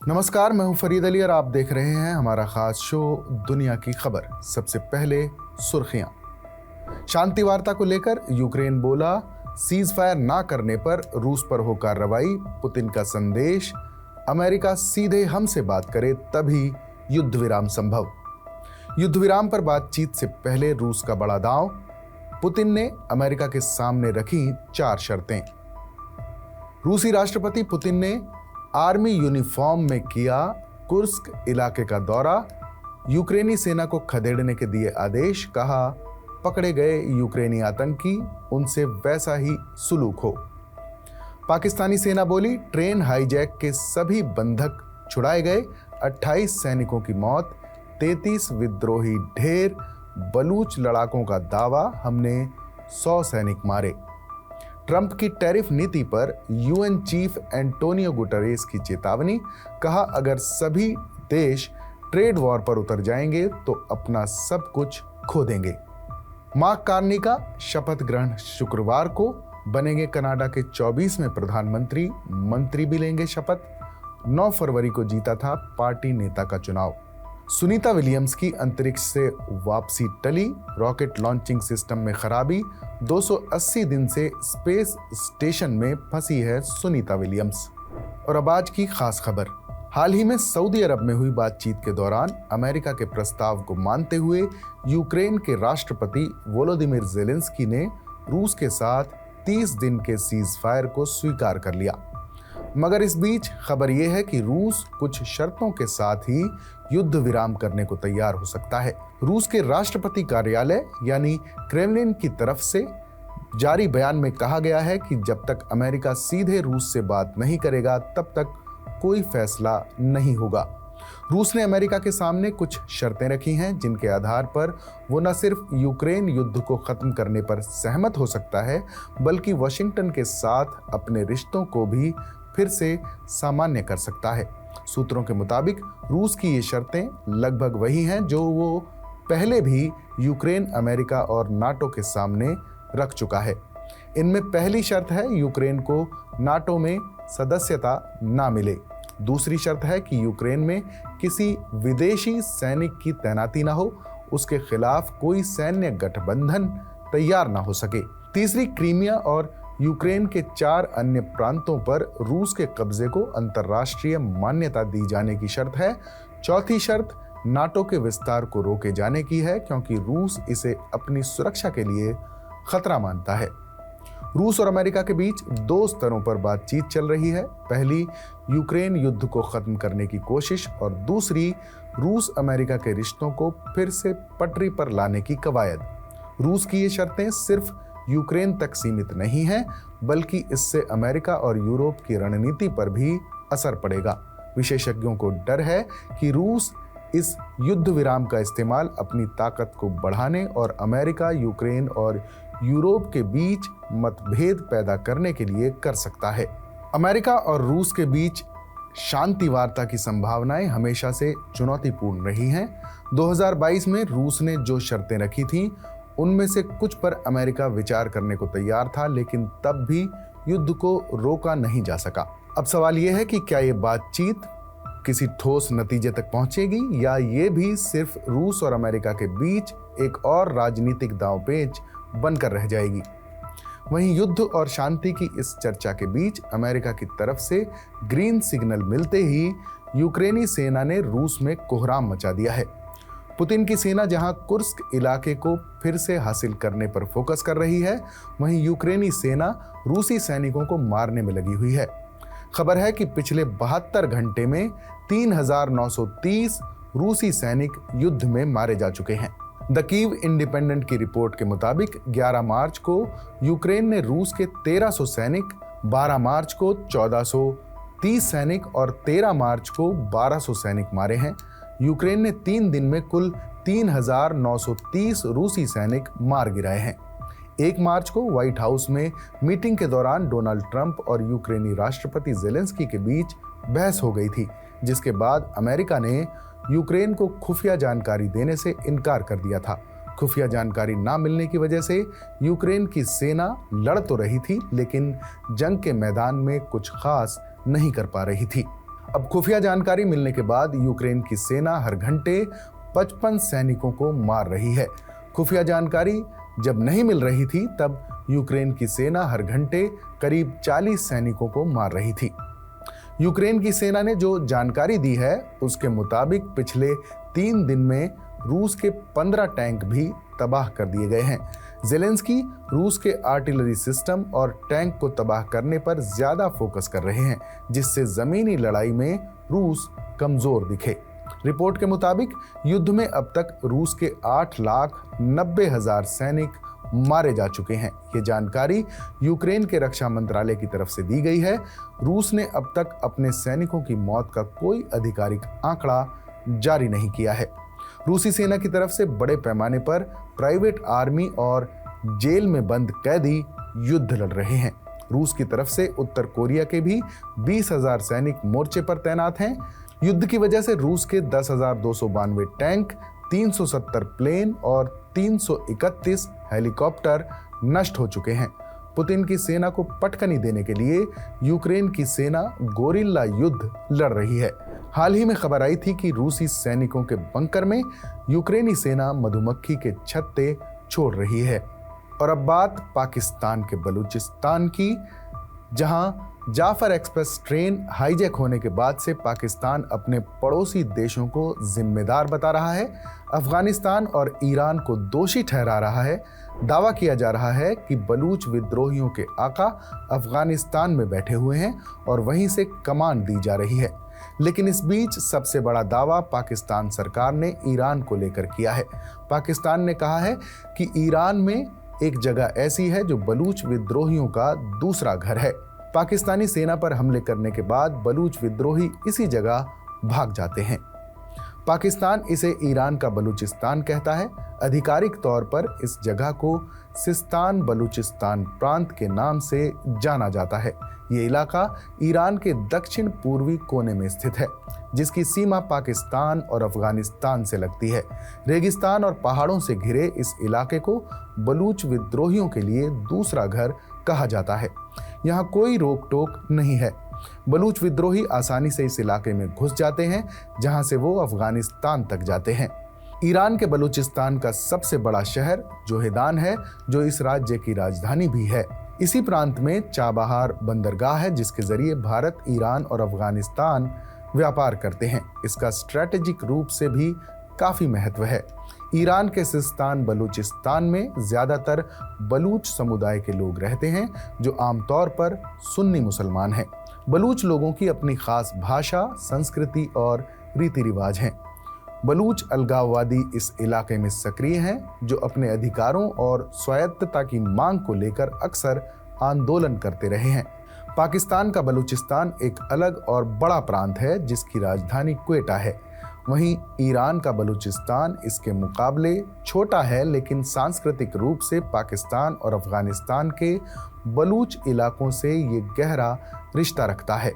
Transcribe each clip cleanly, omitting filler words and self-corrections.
नमस्कार, मैं हूं फरीद अली और आप देख रहे हैं हमारा खास शो दुनिया की खबर। सबसे पहले सुर्खियां। शांति वार्ता को लेकर यूक्रेन बोला, सीज फायर ना करने पर रूस पर हो कार्रवाई। पुतिन का संदेश, अमेरिका सीधे हमसे बात करे तभी युद्ध विराम संभव। युद्ध विराम पर बातचीत से पहले रूस का बड़ा दांव, पुतिन ने अमेरिका के सामने रखी 4 शर्तें। रूसी राष्ट्रपति पुतिन ने आर्मी यूनिफॉर्म में किया कुर्स्क इलाके का दौरा, यूक्रेनी सेना को खदेड़ने के दिए आदेश। कहा, पकड़े गए यूक्रेनी आतंकी, उनसे वैसा ही सुलूक हो। पाकिस्तानी सेना बोली, ट्रेन हाईजैक के सभी बंधक छुड़ाए गए, 28 सैनिकों की मौत, 33 विद्रोही ढेर। बलूच लड़ाकों का दावा, हमने 100 सैनिक मारे। ट्रंप की टैरिफ नीति पर यूएन चीफ एंटोनियो गुटेरेस की चेतावनी। कहा, अगर सभी देश ट्रेड वॉर पर उतर जाएंगे तो अपना सब कुछ खो देंगे। मार्क कार्नी का शपथ ग्रहण शुक्रवार को, बनेंगे कनाडा के 24वें प्रधानमंत्री, मंत्री भी लेंगे शपथ। 9 फरवरी को जीता था पार्टी नेता का चुनाव। सुनीता विलियम्स की अंतरिक्ष से वापसी टली, रॉकेट लॉन्चिंग सिस्टम में खराबी। 280 दिन से स्पेस स्टेशन में फंसी है सुनीता विलियम्स। और अब आज की खास खबर। हाल ही में सऊदी अरब में हुई बातचीत के दौरान अमेरिका के प्रस्ताव को मानते हुए यूक्रेन के राष्ट्रपति वोलोदिमीर ज़ेलेंस्की ने रूस के साथ 30 दिन के सीज फायर को स्वीकार कर लिया। मगर इस बीच खबर यह है कि रूस कुछ शर्तों के साथ ही युद्ध विराम करने को तैयार हो सकता है। रूस के राष्ट्रपति कार्यालय यानी क्रेमलिन की तरफ से जारी बयान में कहा गया है कि जब तक अमेरिका सीधे रूस से बात नहीं करेगा तब तक कोई फैसला नहीं होगा। रूस ने अमेरिका के सामने कुछ शर्तें रखी हैं जिनके आधार पर वो न सिर्फ यूक्रेन युद्ध को खत्म करने पर सहमत हो सकता है, बल्कि वॉशिंगटन के साथ अपने रिश्तों को भी फिर से सामान्य कर सकता है। सूत्रों के मुताबिक रूस की ये शर्तें लगभग वही हैं जो वो पहले भी यूक्रेन, अमेरिका और नाटो के सामने रख चुका है। इनमें पहली शर्त है यूक्रेन को नाटो में सदस्यता ना मिले। दूसरी शर्त है कि यूक्रेन में किसी विदेशी सैनिक की तैनाती ना हो, उसके खिलाफ कोई सैन्य गठबंधन तैयार ना हो सके। तीसरी, क्रीमिया और यूक्रेन के 4 अन्य प्रांतों पर रूस के कब्जे को अंतर्राष्ट्रीय मान्यता दी जाने की शर्त है। चौथी शर्त नाटो के विस्तार को रोके जाने की है, क्योंकि रूस इसे अपनी सुरक्षा के लिए खतरा मानता है। रूस और अमेरिका के बीच 2 स्तरों पर बातचीत चल रही है। पहली, यूक्रेन युद्ध को खत्म करने की कोशिश, और दूसरी, रूस अमेरिका के रिश्तों को फिर से पटरी पर लाने की कवायद। रूस की ये शर्तें सिर्फ यूक्रेन तक सीमित नहीं है, बल्कि इससे अमेरिका और यूरोप की रणनीति पर भी असर पड़ेगा। विशेषज्ञों को डर है कि रूस इस युद्ध विराम का इस्तेमाल अपनी ताकत को बढ़ाने और अमेरिका, यूक्रेन और यूरोप के बीच मतभेद पैदा करने के लिए कर सकता है। अमेरिका और रूस के बीच शांति वार्ता की संभावनाएं हमेशा से चुनौतीपूर्ण रही हैं। 2022 में रूस ने जो शर्तें रखी थीं, उनमें से कुछ पर अमेरिका विचार करने को तैयार था, लेकिन तब भी युद्ध को रोका नहीं जा सका। अब सवाल यह है कि क्या ये बातचीत किसी ठोस नतीजे तक पहुंचेगी, या ये भी सिर्फ रूस और अमेरिका के बीच एक और राजनीतिक दांवपेच बनकर रह जाएगी। वहीं युद्ध और शांति की इस चर्चा के बीच अमेरिका की तरफ से ग्रीन सिग्नल मिलते ही यूक्रेनी सेना ने रूस में कोहराम मचा दिया है। पुतिन की सेना जहां कुर्स्क इलाके को फिर से हासिल करने पर फोकस कर रही है, वहीं यूक्रेनी सेना रूसी सैनिकों को मारने में लगी हुई है। खबर है कि पिछले 72 घंटे में 3930 रूसी सैनिक युद्ध में मारे जा चुके हैं। द कीव इंडिपेंडेंट की रिपोर्ट के मुताबिक 11 मार्च को यूक्रेन ने रूस के 1300 सैनिक, 12 मार्च को 1430 सैनिक और 13 मार्च को 1200 सैनिक मारे हैं। यूक्रेन ने 3 दिन में कुल 3930 रूसी सैनिक मार गिराए हैं। 1 मार्च को व्हाइट हाउस में मीटिंग के दौरान डोनाल्ड ट्रंप और यूक्रेनी राष्ट्रपति ज़ेलेंस्की के बीच बहस हो गई थी, जिसके बाद अमेरिका ने यूक्रेन को खुफिया जानकारी देने से इनकार कर दिया था। खुफिया जानकारी ना मिलने की वजह से यूक्रेन की सेना लड़ तो रही थी, लेकिन जंग के मैदान में कुछ खास नहीं कर पा रही थी। अब खुफिया जानकारी मिलने के बाद यूक्रेन की सेना हर घंटे 55 सैनिकों को मार रही है। खुफिया जानकारी जब नहीं मिल रही थी तब यूक्रेन की सेना हर घंटे करीब 40 सैनिकों को मार रही थी। यूक्रेन की सेना ने जो जानकारी दी है उसके मुताबिक पिछले 3 दिन में रूस के 15 टैंक भी तबाह कर दिए गए हैं। ज़ेलेंस्की रूस के आर्टिलरी सिस्टम और टैंक को तबाह करने पर ज्यादा फोकस कर रहे हैं, जिससे जमीनी लड़ाई में रूस कमजोर दिखे। रिपोर्ट के मुताबिक युद्ध में अब तक रूस के 8,90,000 सैनिक मारे जा चुके हैं। ये जानकारी यूक्रेन के रक्षा मंत्रालय की तरफ से दी गई है। रूस ने अब तक अपने सैनिकों की मौत का कोई आधिकारिक आंकड़ा जारी नहीं किया है। रूसी सेना की तरफ से बड़े पैमाने पर प्राइवेट आर्मी और जेल में बंद कैदी युद्ध लड़ रहे हैं। रूस की तरफ से उत्तर कोरिया के भी 20,000 सैनिक मोर्चे पर तैनात हैं। युद्ध की वजह से रूस के 10,292 टैंक, 370 प्लेन और 331 हेलीकॉप्टर नष्ट हो चुके हैं। पुतिन की सेना को पटकनी देने के लिए यूक्रेन की सेना गोरिल्ला युद्ध लड़ रही है। हाल ही में खबर आई थी कि रूसी सैनिकों के बंकर में यूक्रेनी सेना मधुमक्खी के छत्ते छोड़ रही है। और अब बात पाकिस्तान के बलूचिस्तान की, जहां जाफर एक्सप्रेस ट्रेन हाईजैक होने के बाद से पाकिस्तान अपने पड़ोसी देशों को जिम्मेदार बता रहा है। अफगानिस्तान और ईरान को दोषी ठहरा रहा है। दावा किया जा रहा है कि बलूच विद्रोहियों के आका अफगानिस्तान में बैठे हुए हैं और वहीं से कमान दी जा रही है। लेकिन इस बीच सबसे बड़ा दावा पाकिस्तान सरकार ने ईरान को लेकर किया है। पाकिस्तान ने कहा है कि ईरान में एक जगह ऐसी है जो बलूच विद्रोहियों का दूसरा घर है। पाकिस्तानी सेना पर हमले करने के बाद बलूच विद्रोही इसी जगह भाग जाते हैं। पाकिस्तान इसे ईरान का बलूचिस्तान कहता है। आधिकारिक तौर पर इस जगह को सिस्तान बलूचिस्तान प्रांत के नाम से जाना जाता है। ये इलाका ईरान के दक्षिण पूर्वी कोने में स्थित है, जिसकी सीमा पाकिस्तान और अफगानिस्तान से लगती है। रेगिस्तान और पहाड़ों से घिरे इस इलाके को बलूच विद्रोहियों के लिए दूसरा घर कहा जाता है। यहाँ कोई रोक टोक नहीं है। बलूच विद्रोही आसानी से इस इलाके में घुस जाते हैं, जहाँ से वो अफगानिस्तान तक जाते हैं। ईरान के बलूचिस्तान का सबसे बड़ा शहर जोहेदान है, जो इस राज्य की राजधानी भी है। इसी प्रांत में चाबहार बंदरगाह है, जिसके जरिए भारत, ईरान और अफगानिस्तान व्यापार करते हैं। इसका स्ट्रैटेजिक रूप से भी काफी महत्व है। ईरान के सिस्तान बलूचिस्तान में ज्यादातर बलूच समुदाय के लोग रहते हैं, जो आमतौर पर सुन्नी मुसलमान हैं। बलूच लोगों की अपनी खास भाषा, संस्कृति और रीति रिवाज हैं। बलूच अलगाववादी इस इलाके में सक्रिय हैं, जो अपने अधिकारों और स्वायत्तता की मांग को लेकर अक्सर आंदोलन करते रहे हैं। पाकिस्तान का बलूचिस्तान एक अलग और बड़ा प्रांत है, जिसकी राजधानी क्वेटा है। वहीं ईरान का बलूचिस्तान इसके मुकाबले छोटा है, लेकिन सांस्कृतिक रूप से पाकिस्तान और अफगानिस्तान के बलूच इलाकों से ये गहरा रिश्ता रखता है।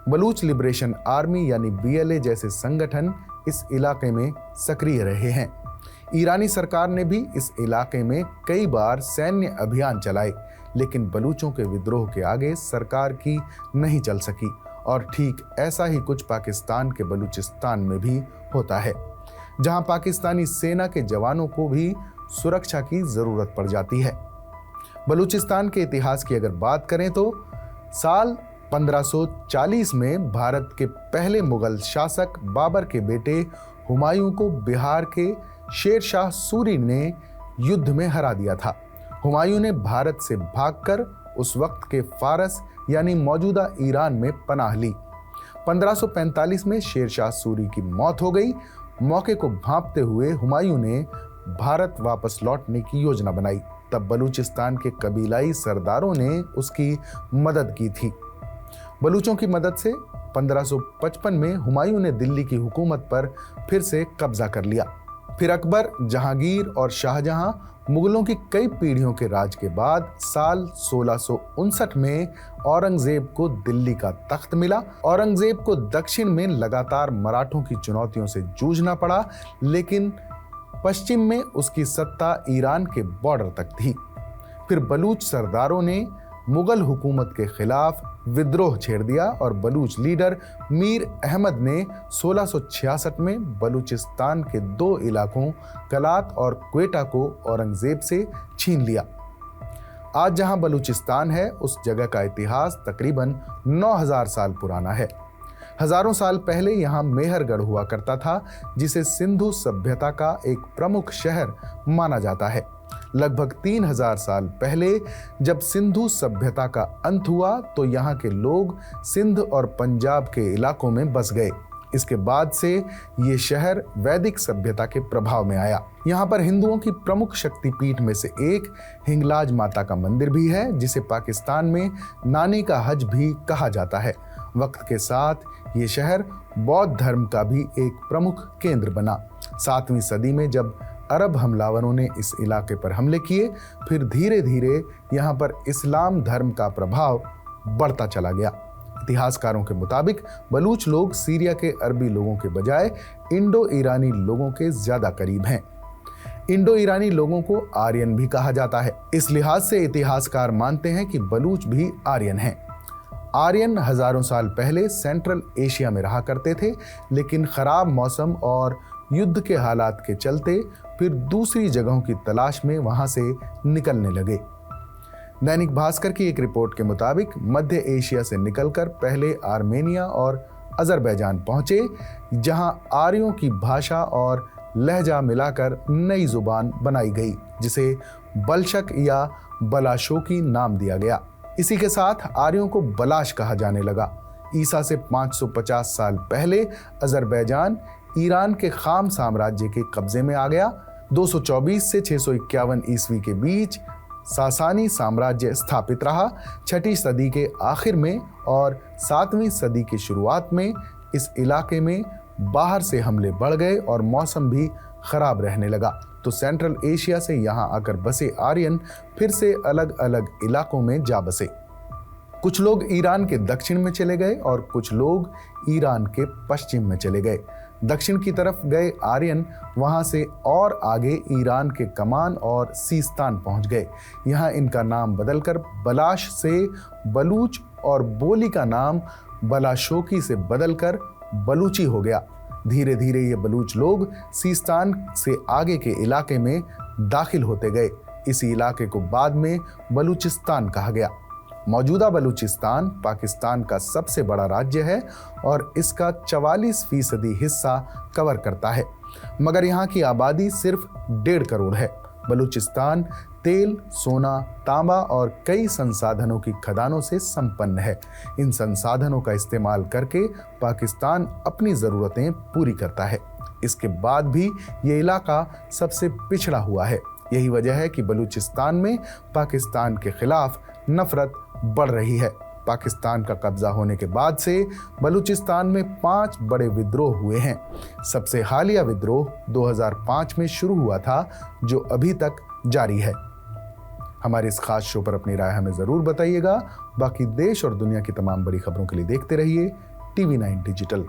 बलूच लिबरेशन आर्मी यानी BLA जैसे संगठन इस इलाके में सक्रिय रहे हैं। ईरानी सरकार ने भी इस इलाके में कई बार सैन्य अभियान चलाए, लेकिन बलूचों के विद्रोह के आगे सरकार की नहीं चल सकी। और ठीक ऐसा ही कुछ पाकिस्तान के बलूचिस्तान में भी होता है, जहां पाकिस्तानी सेना के जवानों को भी सुरक्षा की जरूरत पड़ जाती है। बलूचिस्तान के इतिहास की अगर बात करें तो साल 1540 में भारत के पहले मुगल शासक बाबर के बेटे हुमायूं को बिहार के शेर शाह सूरी ने युद्ध में हरा दिया था। हुमायूं ने भारत से भागकर उस वक्त के फारस यानी मौजूदा ईरान में पनाह ली। 1545 में शेर शाह सूरी की मौत हो गई। मौके को भांपते हुए हुमायूं ने भारत वापस लौटने की योजना बनाई। तब बलूचिस्तान के कबीलाई सरदारों ने उसकी मदद की थी। बलूचों की मदद से 1555 में हुमायूं ने दिल्ली की हुकूमत पर फिर से कब्जा कर लिया। फिर अकबर, जहांगीर और शाहजहां मुगलों की कई पीढ़ियों के राज के बाद साल 1659 में औरंगजेब को दिल्ली का तख्त मिला। औरंगजेब को दक्षिण में लगातार मराठों की चुनौतियों से जूझना पड़ा, लेकिन पश्चिम में उसकी सत्ता ईरान के बॉर्डर तक थी। फिर बलूच सरदारों ने मुगल हुकूमत के खिलाफ विद्रोह छेड़ दिया और बलूच लीडर मीर अहमद ने 1666 में बलूचिस्तान के 2 इलाकों कलात और क्वेटा को औरंगजेब से छीन लिया। आज जहां बलूचिस्तान है, उस जगह का इतिहास तकरीबन 9000 साल पुराना है। हजारों साल पहले यहाँ मेहरगढ़ हुआ करता था, जिसे सिंधु सभ्यता का एक प्रमुख शहर माना जाता है। लगभग 3000 साल पहले जब सिंधु सभ्यता का अंत हुआ तो यहाँ के लोग सिंध और पंजाब के इलाकों में बस गए। इसके बाद से ये शहर वैदिक सभ्यता के प्रभाव में आया। यहाँ पर हिंदुओं की प्रमुख शक्तिपीठ में से एक हिंगलाज माता का मंदिर भी है, जिसे पाकिस्तान में नानी का हज भी कहा जाता है। वक्त के साथ ये शहर बौद्ध धर्म का भी एक प्रमुख केंद्र बना। 7वीं सदी में जब अरब हमलावरों ने इस इलाके पर हमले किए, फिर धीरे धीरे यहाँ पर इस्लाम धर्म का प्रभाव बढ़ता चला गया। इतिहासकारों के मुताबिक बलूच लोग सीरिया के अरबी लोगों के बजाय इंडो ईरानी लोगों के ज्यादा करीब हैं। इंडो ईरानी लोगों को आर्यन भी कहा जाता है। इस लिहाज से इतिहासकार मानते हैं कि बलूच भी आर्यन हैं। आर्यन हजारों साल पहले सेंट्रल एशिया में रहा करते थे, लेकिन खराब मौसम और युद्ध के हालात के चलते फिर दूसरी जगहों की तलाश में वहां से निकलने लगे। दैनिक भास्कर की एक रिपोर्ट के मुताबिक मध्य एशिया से निकलकर पहले आर्मेनिया और अजरबैजान पहुंचे, जहां आर्यों की भाषा और लहजा मिलाकर नई जुबान बनाई गई, जिसे बलशक या बलाशोकी नाम दिया गया। इसी के साथ आर्यों को बलाश कहा जाने लगा। ईसा से 550 साल पहले अजरबैजान ईरान के खाम साम्राज्य के कब्जे में आ गया। 224 से 651 ईस्वी के बीच सासानी साम्राज्य स्थापित रहा। 6ठी सदी के आखिर में और 7वीं सदी की शुरुआत में इस इलाके में बाहर से हमले बढ़ गए और मौसम भी खराब रहने लगा। तो सेंट्रल एशिया से यहाँ आकर बसे आर्यन फिर से अलग अलग इलाकों में जा बसे। कुछ लोग ईरान के दक्षिण में चले गए और कुछ लोग ईरान के पश्चिम में चले गए। दक्षिण की तरफ गए आर्यन वहां से और आगे ईरान के कमान और सीस्तान पहुंच गए। यहाँ इनका नाम बदलकर बलाश से बलूच और बोली का नाम बलाशोकी से बदलकर बलूची हो गया। धीरे धीरे ये बलूच लोग सीस्तान से आगे के इलाके में दाखिल होते गए। इसी इलाके को बाद में बलूचिस्तान कहा गया। मौजूदा बलूचिस्तान पाकिस्तान का सबसे बड़ा राज्य है और इसका 44% हिस्सा कवर करता है, मगर यहाँ की आबादी सिर्फ 1.5 करोड़ है। बलूचिस्तान तेल, सोना, तांबा और कई संसाधनों की खदानों से संपन्न है। इन संसाधनों का इस्तेमाल करके पाकिस्तान अपनी ज़रूरतें पूरी करता है। इसके बाद भी ये इलाका सबसे पिछड़ा हुआ है। यही वजह है कि बलूचिस्तान में पाकिस्तान के खिलाफ नफरत बढ़ रही है। पाकिस्तान का कब्जा होने के बाद से बलूचिस्तान में 5 बड़े विद्रोह हुए हैं। सबसे हालिया विद्रोह 2005 में शुरू हुआ था, जो अभी तक जारी है। हमारे इस खास शो पर अपनी राय हमें ज़रूर बताइएगा। बाकी देश और दुनिया की तमाम बड़ी खबरों के लिए देखते रहिए TV9 डिजिटल।